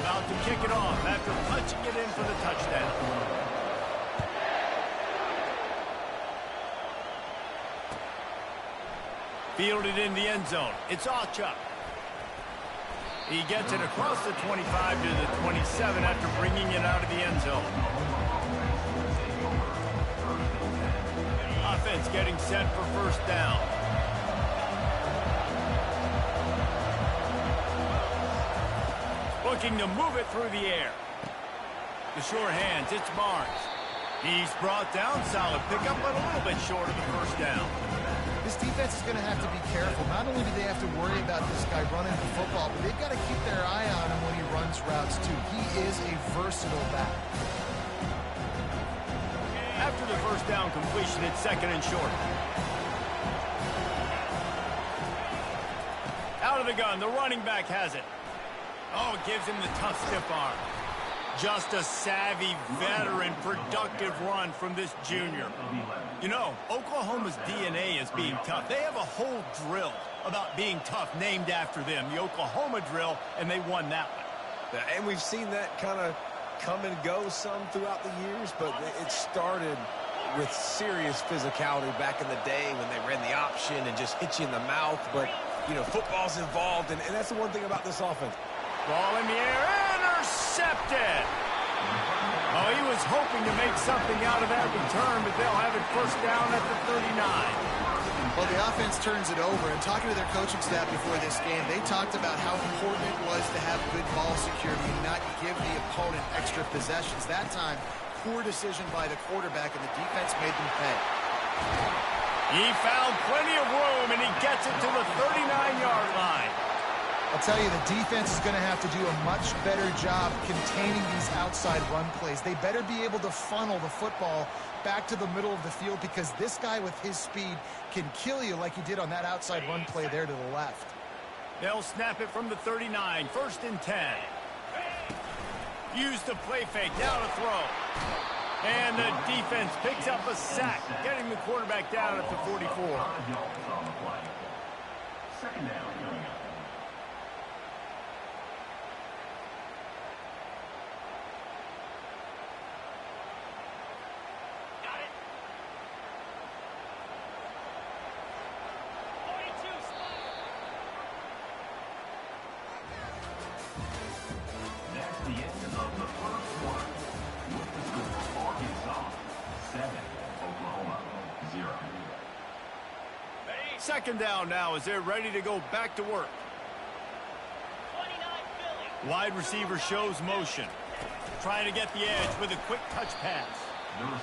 about to kick it off after punching it in for the touchdown. Fielded in the end zone. It's Ocha. He gets it across the 25 to the 27 after bringing it out of the end zone. Offense getting set for first down. Looking to move it through the air. The sure hands, it's Barnes. He's brought down, solid pickup, but a little bit short of the first down. This defense is going to have to be careful. Not only do they have to worry about this guy running the football, but they've got to keep their eye on him when he runs routes, too. He is a versatile back. After the first down completion, it's second and short. Out of the gun, the running back has it. Oh, it gives him the tough stiff arm. Just a savvy, veteran, productive run from this junior. You know, Oklahoma's DNA is being tough. They have a whole drill about being tough named after them, the Oklahoma drill, and they won that one. And we've seen that kind of come and go some throughout the years, but it started with serious physicality back in the day when they ran the option and just hit you in the mouth. But, you know, football's involved, and that's the one thing about this offense. Ball in the air, intercepted. Oh, he was hoping to make something out of that return, but they'll have it first down at the 39. Well, the offense turns it over, and talking to their coaching staff before this game, they talked about how important it was to have good ball security and not give the opponent extra possessions. That time, poor decision by the quarterback, and the defense made them pay. He found plenty of room, and he gets it to the 39-yard line. I'll tell you, the defense is going to have to do a much better job containing these outside run plays. They better be able to funnel the football back to the middle of the field, because this guy with his speed can kill you like he did on that outside run play there to the left. They'll snap it from the 39, first and 10. Use the play fake, now to throw. And the defense picks up a sack, getting the quarterback down at the 44. Second down. Second down now as they're ready to go back to work. 29 Philly. Wide receiver shows motion. Trying to get the edge with a quick touch pass.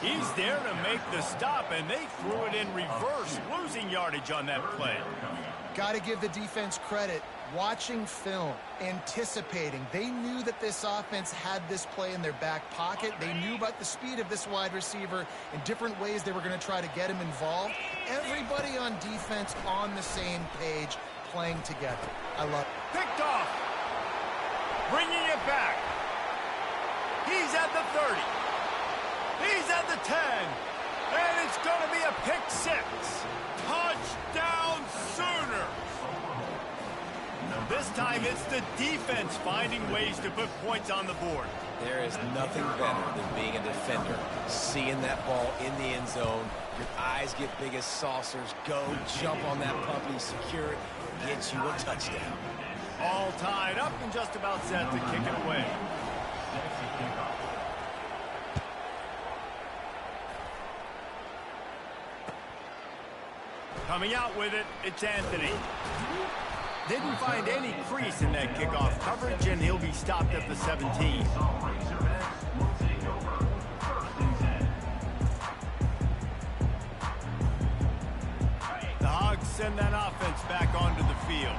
He's there to make the stop, and they threw it in reverse, losing yardage on that play. Got to give the defense credit. Watching film, anticipating. They knew that this offense had this play in their back pocket. They knew about the speed of this wide receiver in different ways they were going to try to get him involved. Everybody on defense on the same page, playing together. I love it. Picked off. Bringing it back. He's at the 30. He's at the 10. And it's going to be a pick six. Touchdown Sooner. This time it's the defense finding ways to put points on the board. There is nothing better than being a defender, seeing that ball in the end zone. Your eyes get big as saucers. Go, jump on that puppy, secure it, get you a touchdown. All tied up and just about set to kick it away. Coming out with it, it's Anthony. Didn't find any crease in that kickoff coverage, and he'll be stopped at the 17. The Hogs send that offense back onto the field.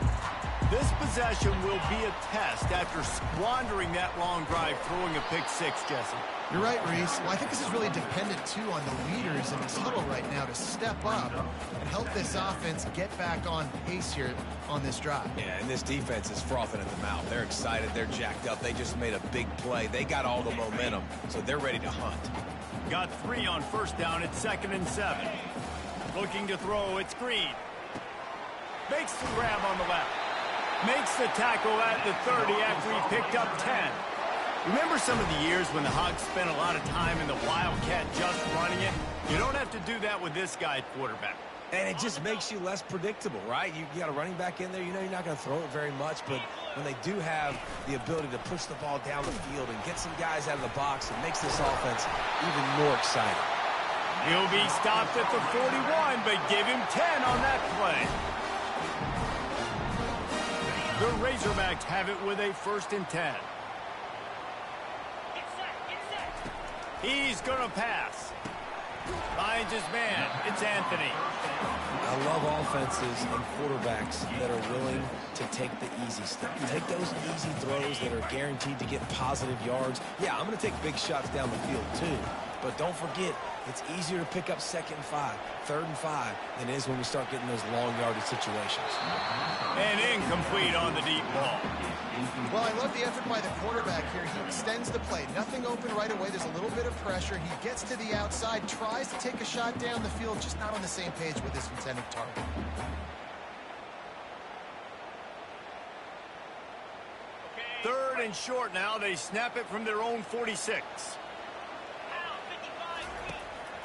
This possession will be a test after squandering that long drive, throwing a pick six, Jesse. You're right, Reese. Well, I think this is really dependent, too, on the leaders in this huddle right now to step up and help this offense get back on pace here on this drive. Yeah, and this defense is frothing at the mouth. They're excited. They're jacked up. They just made a big play. They got all the momentum, so they're ready to hunt. Got 3 on first down. It's 2nd and 7. Looking to throw. It's Green. Makes the grab on the left. Makes the tackle at the 30 after he picked up 10. Remember some of the years when the Hogs spent a lot of time in the Wildcat just running it? You don't have to do that with this guy at quarterback. And it just makes you less predictable, right? You got a running back in there. You know you're not going to throw it very much, but when they do have the ability to push the ball down the field and get some guys out of the box, it makes this offense even more exciting. He'll be stopped at the 41, but give him 10 on that play. The Razorbacks have it with a 1st and 10. He's going to pass. Finds his man. It's Anthony. I love offenses and quarterbacks that are willing to take the easy stuff. Take those easy throws that are guaranteed to get positive yards. Yeah, I'm going to take big shots down the field too. But don't forget, it's easier to pick up 2nd and 5, 3rd and 5 than it is when we start getting those long yardage situations. And incomplete on the deep ball. Well, I love the effort by the quarterback here. He extends the play. Nothing open right away. There's a little bit of pressure. He gets to the outside, tries to take a shot down the field, just not on the same page with his intended target. Third and short now. They snap it from their own 46.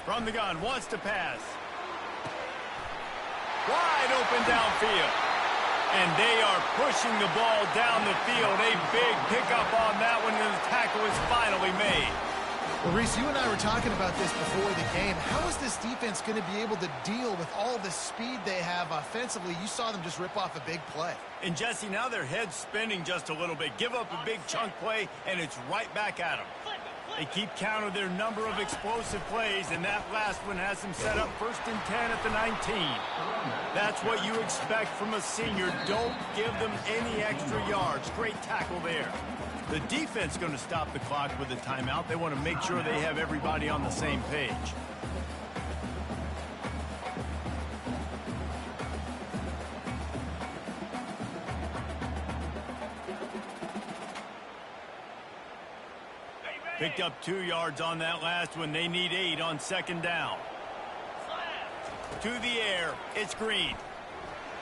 From the gun, wants to pass. Wide open downfield. And they are pushing the ball down the field. A big pickup on that one, and the tackle is finally made. Well, Reese, you and I were talking about this before the game. How is this defense going to be able to deal with all the speed they have offensively? You saw them just rip off a big play. And, Jesse, now their head's spinning just a little bit. Give up a big chunk play, and it's right back at them. They keep count of their number of explosive plays, and that last one has them set up 1st and 10 at the 19. That's what you expect from a senior. Don't give them any extra yards. Great tackle there. The defense going to stop the clock with a timeout. They want to make sure they have everybody on the same page. Picked up 2 yards on that last one. They need 8 on 2nd down. To the air. It's Green.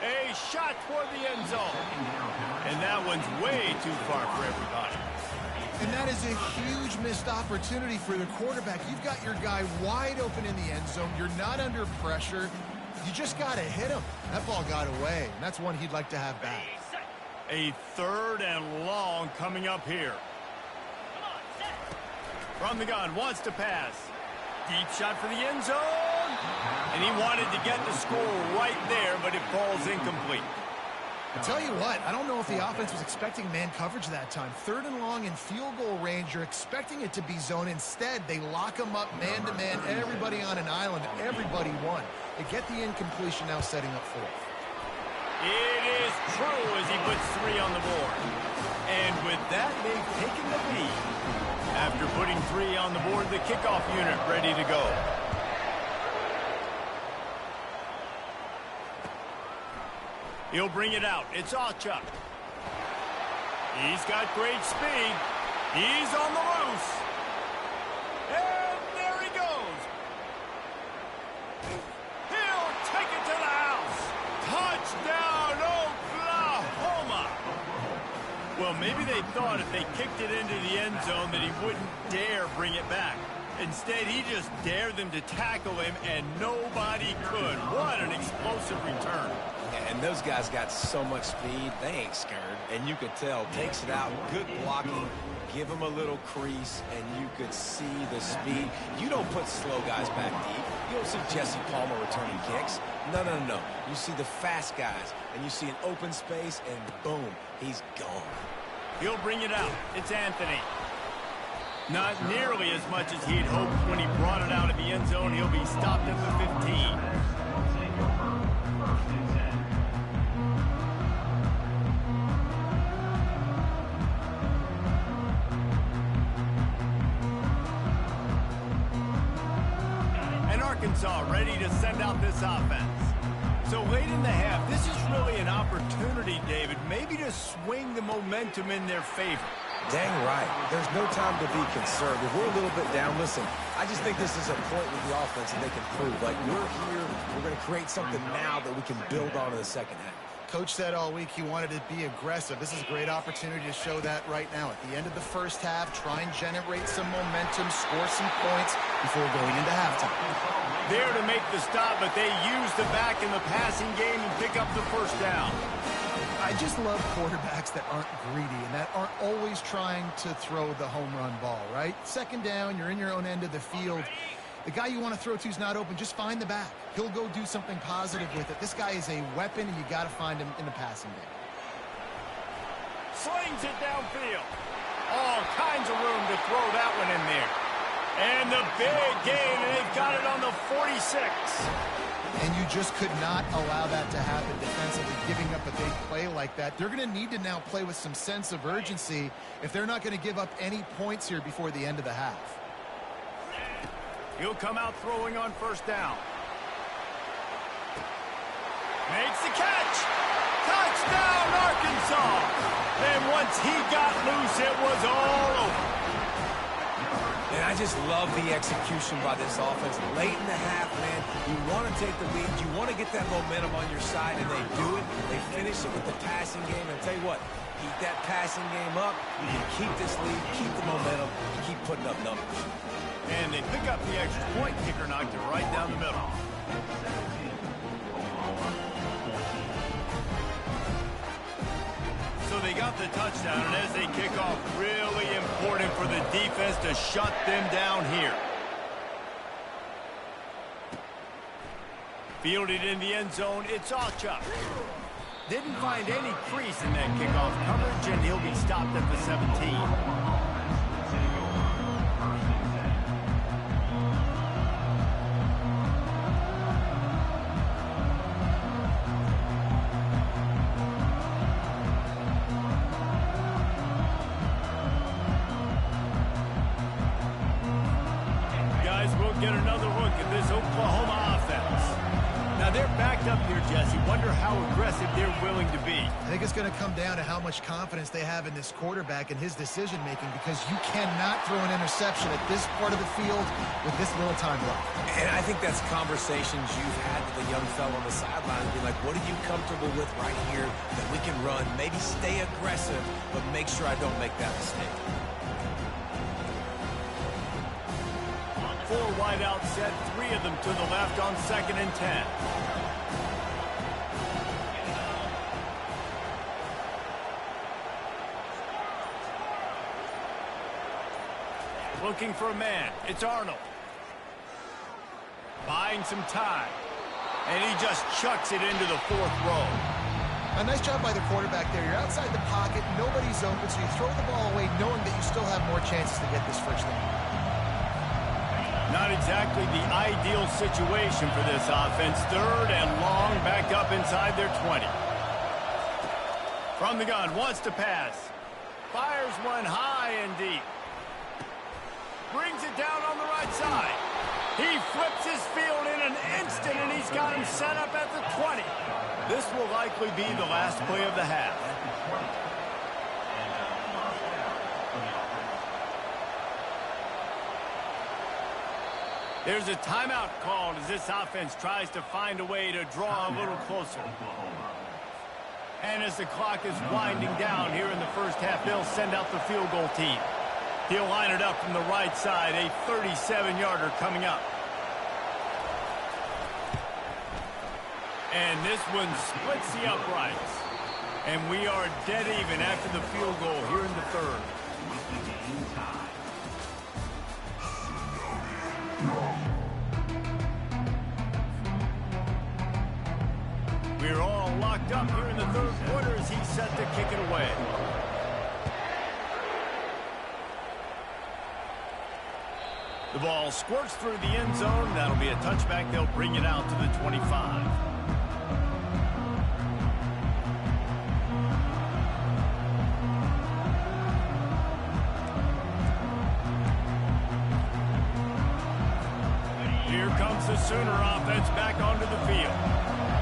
A shot toward the end zone. And that one's way too far for everybody. And that is a huge missed opportunity for the quarterback. You've got your guy wide open in the end zone. You're not under pressure. You just got to hit him. That ball got away, and that's one he'd like to have back. A 3rd and long coming up here. From the gun, wants to pass. Deep shot for the end zone. And he wanted to get the score right there, but it falls incomplete. I tell you what, I don't know if the offense was expecting man coverage that time. 3rd and long in field goal range, you're expecting it to be zone. Instead, they lock them up man-to-man, everybody on an island, everybody won. They get the incompletion now setting up 4th. It is true as he puts 3 on the board. And with that, they've taken the lead. After putting 3 on the board, the kickoff unit ready to go. He'll bring it out. It's Ochuk. He's got great speed. He's on the loose. And there he goes. He'll take it to the house. Touchdown, Oklahoma. Well, maybe they thought if they kicked it into the end zone that he wouldn't dare bring it back. Instead, he just dared them to tackle him, and nobody could. What an explosive return. And those guys got so much speed, they ain't scared. And you could tell, takes it out, good blocking, give him a little crease, and you could see the speed. You don't put slow guys back deep. You don't see Jesse Palmer returning kicks. No, no, no, no. You see the fast guys, and you see an open space, and boom, he's gone. He'll bring it out. It's Anthony. Not nearly as much as he'd hoped when he brought it out of the end zone. He'll be stopped at the 15. Arkansas ready to send out this offense. So late in the half, this is really an opportunity, David, maybe to swing the momentum in their favor. Dang right. There's no time to be conservative. We're a little bit down. Listen, I just think this is a point with the offense that they can prove. Like, we're here, we're going to create something now that we can build on in the second half. Coach said all week he wanted to be aggressive. This is a great opportunity to show that right now. At the end of the first half, try and generate some momentum, score some points before going into halftime. There to make the stop, but they use the back in the passing game and pick up the first down. I just love quarterbacks that aren't greedy and that aren't always trying to throw the home run ball, right? Second down, you're in your own end of the field. The guy you want to throw to is not open. Just find the back. He'll go do something positive with it. This guy is a weapon, and you got to find him in the passing game. Slings it downfield. All kinds of room to throw that one in there. And the big gain, and they've got it on the 46. And you just could not allow that to happen defensively, giving up a big play like that. They're going to need to now play with some sense of urgency if they're not going to give up any points here before the end of the half. He'll come out throwing on first down. Makes the catch. Touchdown, Arkansas. And once he got loose, it was all over. And I just love the execution by this offense. Late in the half, man, you want to take the lead. You want to get that momentum on your side, and they do it. They finish it with the passing game. And tell you what, keep that passing game up. You keep this lead, keep the momentum, you keep putting up numbers. And they pick up the extra point. Kicker knocked it right down the middle. So they got the touchdown, and as they kick off, really important for the defense to shut them down here. Fielded in the end zone, it's Ocha. Didn't find any crease in that kickoff coverage, and he'll be stopped at the 17. Get another look at this Oklahoma offense. Now they're backed up here, Jesse. Wonder how aggressive they're willing to be. I think it's going to come down to how much confidence they have in this quarterback and his decision-making, because you cannot throw an interception at this part of the field with this little time left. And I think that's conversations you've had with the young fellow on the sideline. Be like, what are you comfortable with right here that we can run? Maybe stay aggressive, but make sure I don't make that mistake. 4 wide out set, 3 of them to the left on 2nd and 10. Looking for a man. It's Arnold. Buying some time. And he just chucks it into the 4th row. A nice job by the quarterback there. You're outside the pocket, nobody's open, so you throw the ball away knowing that you still have more chances to get this first down. Not exactly the ideal situation for this offense. 3rd and long, backed up inside their 20. From the gun, wants to pass. Fires one high and deep. Brings it down on the right side. He flips his field in an instant, and he's got him set up at the 20. This will likely be the last play of the half. There's a timeout called as this offense tries to find a way to draw a little closer. And as the clock is winding down here in the first half, they'll send out the field goal team. He'll line it up from the right side, a 37-yarder coming up. And this one splits the uprights. And we are dead even after the field goal here in the 3rd. We're all locked up here in the 3rd quarter as he's set to kick it away. The ball squirts through the end zone. That'll be a touchback. They'll bring it out to the 25. Here comes the Sooner offense back onto the field.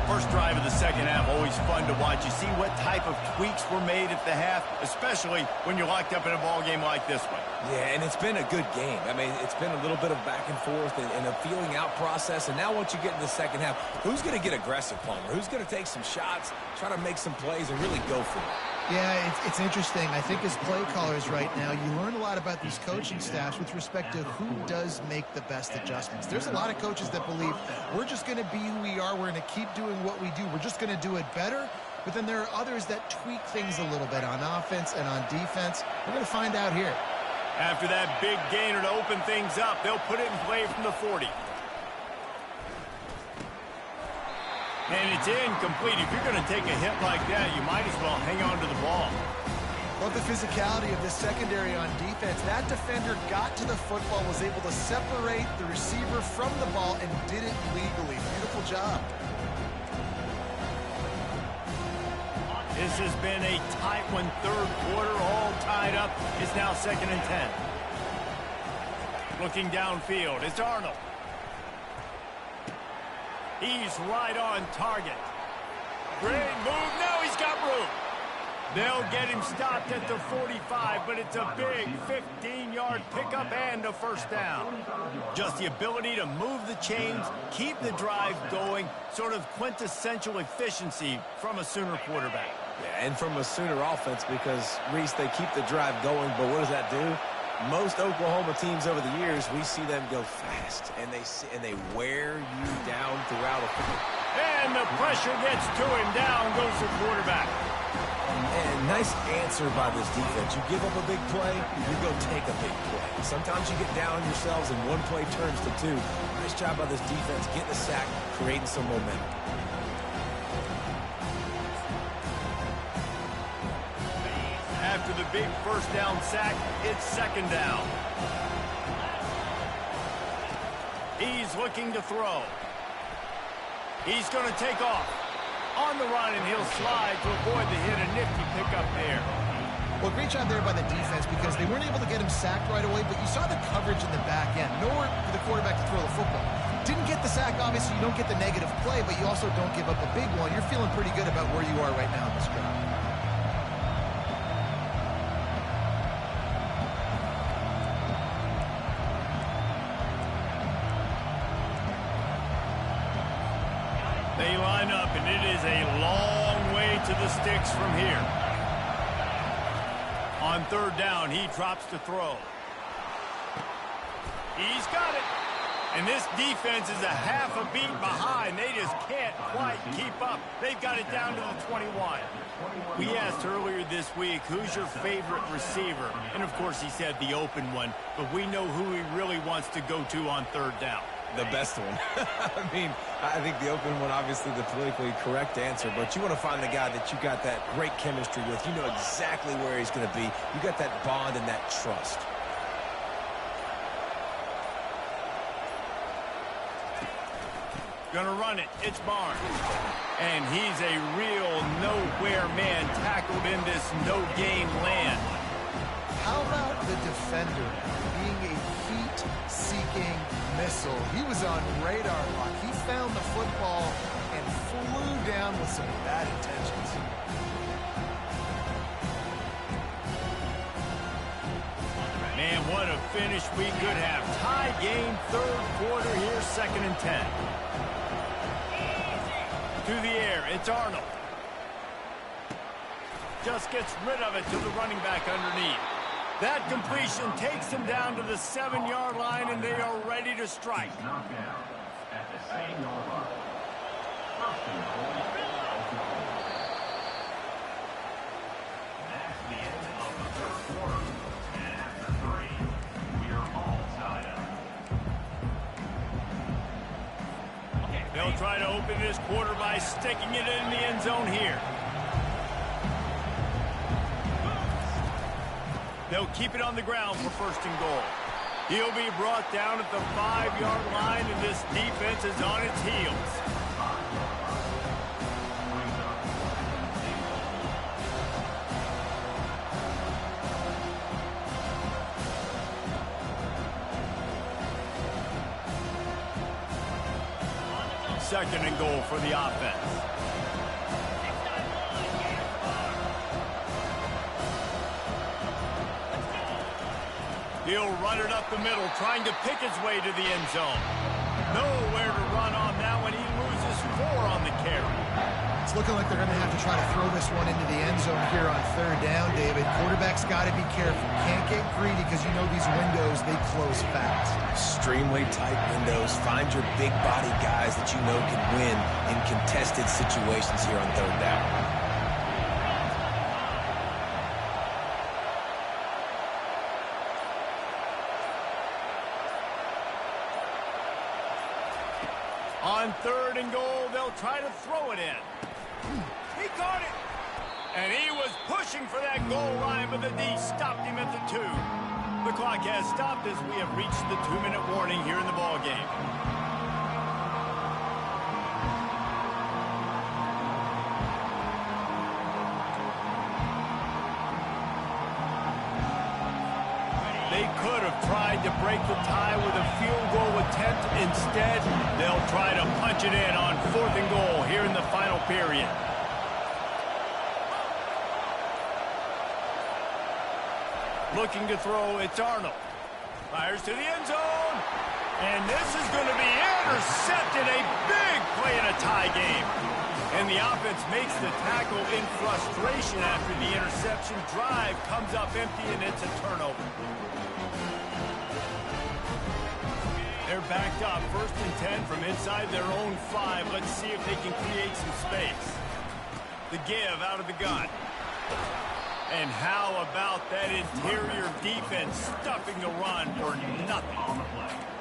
First drive of the second half, always fun to watch. You see what type of tweaks were made at the half, especially when you're locked up in a ball game like this one. Yeah, and it's been a good game. I mean, it's been a little bit of back and forth and a feeling out process. And now once you get in the second half, who's going to get aggressive, Palmer? Who's going to take some shots, try to make some plays, and really go for it? Yeah, it's interesting. I think as play callers right now, you learn a lot about these coaching staffs with respect to who does make the best adjustments. There's a lot of coaches that believe we're just going to be who we are. We're going to keep doing what we do. We're just going to do it better. But then there are others that tweak things a little bit on offense and on defense. We're going to find out here. After that big gainer to open things up, they'll put it in play from the 40. And it's incomplete. If you're going to take a hit like that, you might as well hang on to the ball. Love the physicality of this secondary on defense. That defender got to the football, was able to separate the receiver from the ball, and did it legally. Beautiful job. This has been a tight one. Third quarter, all tied up. It's now 2nd and 10. Looking downfield, it's Arnold. He's right on target. Great move. Now he's got room. They'll get him stopped at the 45, but it's a big 15-yard pickup and a first down. Just the ability to move the chains, keep the drive going, sort of quintessential efficiency from a Sooner quarterback. Yeah, and from a Sooner offense because, Reese, they keep the drive going, but what does that do? Most Oklahoma teams over the years, we see them go fast, and they wear you down throughout a field. And the pressure gets to him. Down goes the quarterback. And nice answer by this defense. You give up a big play, you go take a big play. Sometimes you get down yourselves and one play turns to two. Nice job by this defense getting a sack, creating some momentum. After the big first down sack, it's 2nd down. He's looking to throw. He's going to take off. On the run, and he'll slide to avoid the hit. A nifty pickup there. Well, great job there by the defense because they weren't able to get him sacked right away, but you saw the coverage in the back end. Nowhere for the quarterback to throw the football. Didn't get the sack, obviously. You don't get the negative play, but you also don't give up a big one. You're feeling pretty good about where you are right now in this drive. They line up, and it is a long way to the sticks from here. On 3rd down, he drops to throw. He's got it. And this defense is a half a beat behind. They just can't quite keep up. They've got it down to the 21. We asked earlier this week, who's your favorite receiver? And, of course, he said the open one. But we know who he really wants to go to on 3rd down. The best one. I mean, I think the open one, obviously the politically correct answer, but you want to find the guy that you got that great chemistry with. You know exactly where he's going to be. You got that bond and that trust. Gonna run it. It's Barnes. And he's a real nowhere man tackled in this no-gain land. How about the defender being a heat-seeking missile? He was on radar lock. He found the football and flew down with some bad intentions. Man, what a finish we could have. Tie game, 3rd quarter here, 2nd and 10. To the air, it's Arnold. Just gets rid of it to the running back underneath. That completion takes them down to the 7-yard line, and they are ready to strike. At the 7-yard line. First and goal, Oklahoma. That's the end of the 3rd quarter. And after 3, we are all tied up. They'll try to open this quarter by sticking it in the end zone here. They'll keep it on the ground for 1st and goal. He'll be brought down at the 5-yard line, and this defense is on its heels. second and goal for the offense. He'll run it up the middle, trying to pick his way to the end zone. Nowhere to run on that one. He loses 4 on the carry. It's looking like they're going to have to try to throw this one into the end zone here on third down, David. Quarterback's got to be careful. Can't get greedy because you know these windows, they close fast. Extremely tight windows. Find your big body guys that you know can win in contested situations here on third down. On third and goal, they'll try to throw it in. He caught it. And he was pushing for that goal line, but the D stopped him at the 2. The clock has stopped as we have reached the 2-minute warning here in the ball game. They could have tried to break the tie with a field goal attempt. Instead, they'll try to punch it in on 4th and goal here in the final period. Looking to throw, it's Arnold. Fires to the end zone. And this is going to be intercepted. A big play in a tie game. And the offense makes the tackle in frustration after the interception. Drive comes up empty, and it's a turnover. They're backed up, 1st and 10 from inside their own 5. Let's see if they can create some space. The give out of the gun. And how about that interior defense stuffing the run for nothing?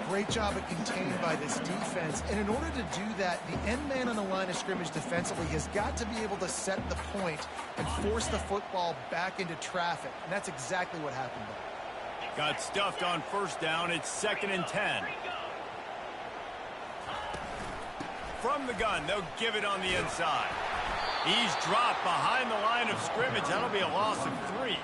Great job at contained by this defense. And in order to do that, the end man on the line of scrimmage defensively has got to be able to set the point and force the football back into traffic. And that's exactly what happened there. Got stuffed on 1st down. It's 2nd and 10. From the gun, they'll give it on the inside. He's dropped behind the line of scrimmage. That'll be a loss of 3.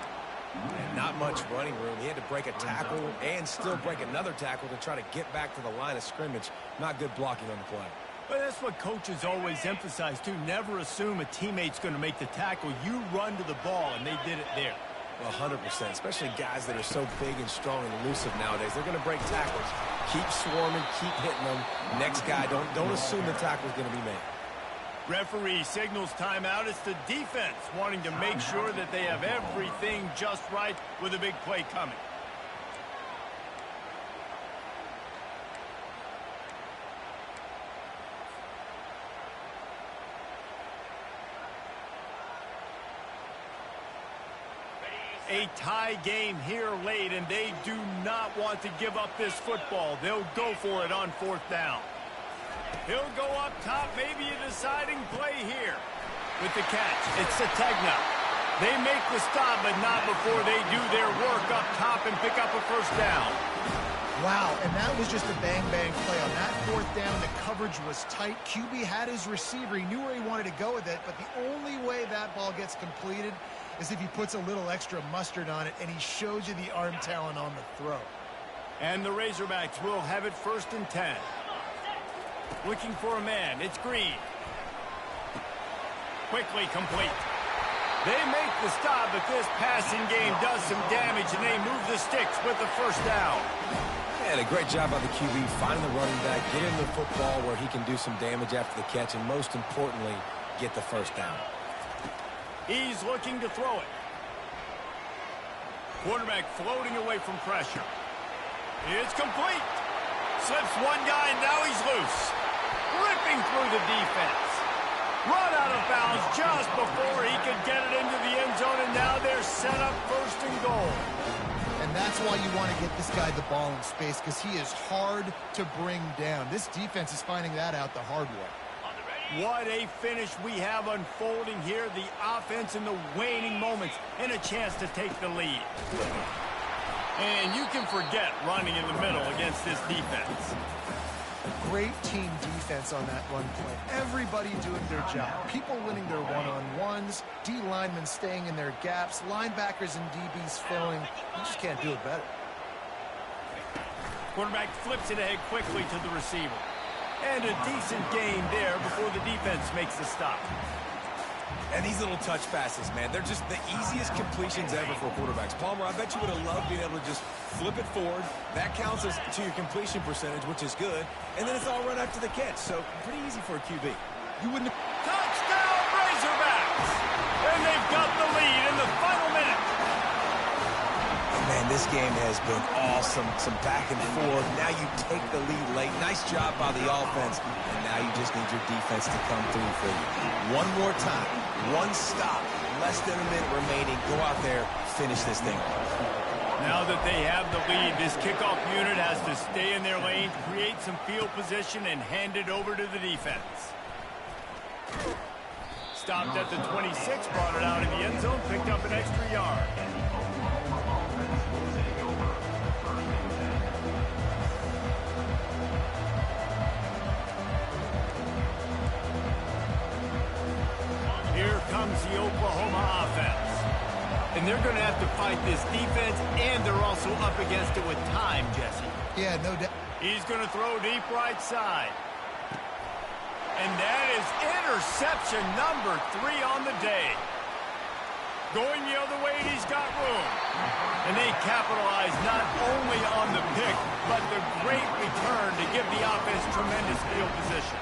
And not much running room. He had to break a tackle and still break another tackle to try to get back to the line of scrimmage. Not good blocking on the play. But that's what coaches always emphasize, too. Never assume a teammate's going to make the tackle. You run to the ball, and they did it there. Well, 100%, especially guys that are so big and strong and elusive nowadays. They're going to break tackles. Keep swarming, keep hitting them. Next guy, don't assume the tackle's going to be made. Referee signals timeout. It's the defense wanting to make sure that they have everything just right with a big play coming. A tie game here late, and they do not want to give up this football. They'll go for it on 4th down. He'll go up top, maybe a deciding play here. With the catch, it's Sategna. They make the stop, but not before they do their work up top and pick up a 1st down. Wow, and that was just a bang-bang play. On that 4th down, the coverage was tight. QB had his receiver. He knew where he wanted to go with it, but the only way that ball gets completed is if he puts a little extra mustard on it, and he shows you the arm talent on the throw. And the Razorbacks will have it 1st and 10. Looking for a man. It's Green. Quickly complete. They make the stop, but this passing game does some damage, and they move the sticks with the 1st down. And a great job by the QB, finding the running back, getting the football where he can do some damage after the catch, and most importantly, get the 1st down. He's looking to throw it. Quarterback floating away from pressure. It's complete. Slips one guy, and now he's loose. Ripping through the defense. Run out of bounds just before he could get it into the end zone, and now they're set up 1st and goal. And that's why you want to get this guy the ball in space, because he is hard to bring down. This defense is finding that out the hard way. What a finish we have unfolding here. The offense in the waning moments and a chance to take the lead. And you can forget running in the middle against this defense. Great team defense on that run play. Everybody doing their job. People winning their one-on-ones, D linemen staying in their gaps, linebackers and DBs filling. You just can't do it better. Quarterback flips it ahead quickly to the receiver. And a decent gain there before the defense makes the stop. And these little touch passes, man, they're just the easiest completions ever for quarterbacks. Palmer, I bet you would have loved being able to just flip it forward. That counts as to your completion percentage, which is good. And then it's all run after the catch, so pretty easy for a QB. You wouldn't have... Touchdown, Razorbacks! And they've got the lead in the final minute. Man, this game has been awesome. Some back and forth. Now you take the lead late. Nice job by the offense. And now you just need your defense to come through for you. One more time. One stop. Less than a minute remaining. Go out there. Finish this thing off. Now that they have the lead, this kickoff unit has to stay in their lane, create some field position, and hand it over to the defense. Stopped at the 26, brought it out in the end zone, picked up an extra yard. Here comes the Oklahoma offense. And they're going to have to fight this defense, and they're also up against it with time, Jesse. Yeah, no doubt. He's going to throw deep right side. And that is interception number 3 on the day. Going the other way, he's got room. And they capitalize not only on the pick, but the great return to give the offense tremendous field position.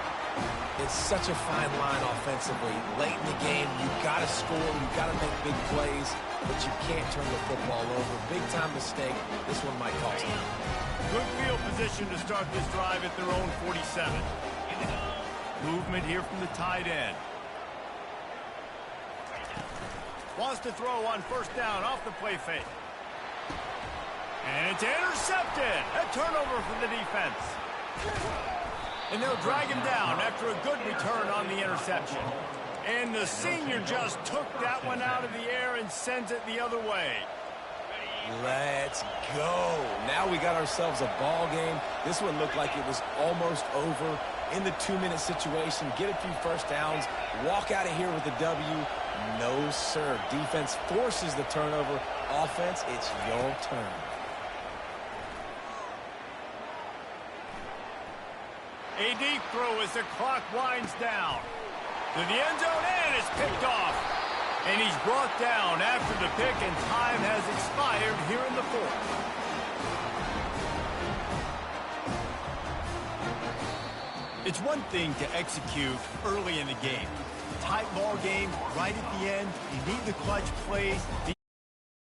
It's such a fine line offensively. Late in the game, you've got to score, you've got to make big plays, but you can't turn the football over. Big-time mistake. This one might cost them. Good field position to start this drive at their own 47. Movement here from the tight end. Wants to throw on first down off the play fake. And it's intercepted. A turnover for the defense. And they'll drag him down after a good return on the interception. And the senior just took that one out of the air and sends it the other way. Let's go. Now we got ourselves a ball game. This one looked like it was almost over in the 2-minute situation. Get a few first downs. Walk out of here with a W. No, sir. Defense forces the turnover. Offense, it's your turn. A deep throw as the clock winds down. To the end zone, and it's picked off. And he's brought down after the pick, and time has expired here in the 4th. It's one thing to execute early in the game. Tight ball game, right at the end, you need the clutch plays.